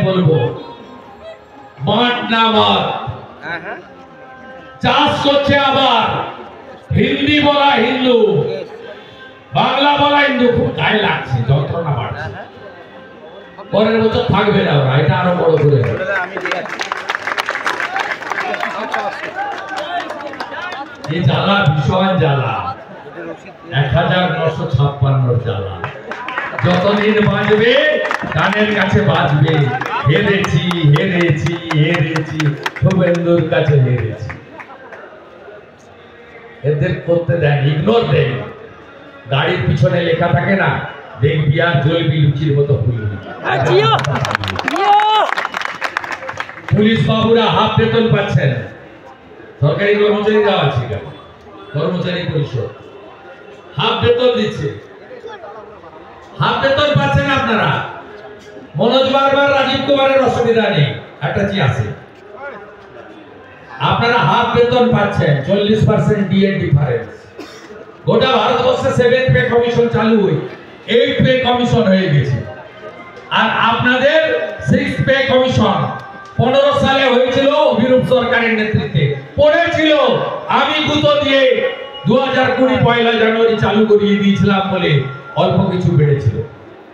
বলবো মাঠ না মাঠ চাষ করছে, আবার হিন্দি বলা হিন্দু, বাংলা বলা হিন্দু। খুব গায়ে লাগছে, যন্ত্রণা বাড়ছে। পরের বছর থাকবে না ওরা, এটা আরো বড় করে। এই জ্বালা ভীষণ জ্বালা, 1956 জ্বালা যতদিন বাজবে কানের কাছে বাজবে। হেরেছি হেরেছি হেরেছি, শুভেন্দুর কাছে হেরেছি। এদের করতে দেন, ইগনোর দেন। গাড়ির পিছনে লেখা থাকে না, দেখবি আর জ্বলবি লুচির মতো ফুলবি। পুলিশ বাবুরা হাফ বেতন পাচ্ছেন, সরকারি কর্মচারীরা আছে, কর্মচারী পরিষদ হাফ বেতন দিচ্ছে, হাফ বেতন পাচ্ছেন আপনারা। মনোজ বারবার রাজীব কুমারের অসুবিধা নেই, একটা জি আছে। আপনারা হাফ বেতন পাচ্ছেন, 40% ডিএ ডিফারেন্স। গোটা ভারতবর্ষে 7 পে কমিশন চালু হয়ে 8 পে কমিশন হয়ে গেছে। আর আপনাদের 6 পে কমিশন 15 সালে হয়েছিল অভিরূপ সরকারের নেতৃত্বে, পড়েছিল। আমি গুতো দিয়ে 2020 পয়লা জানুয়ারি চালু করিয়ে দিয়েছিলাম বলে অল্প কিছু বেড়েছিল।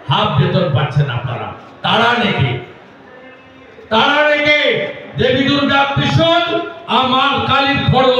হাফ বেতন পাচ্ছেন আপনারা। তারা নেকে দেবী দুর্গা ত্রিশূল আমার কালীর খড়গ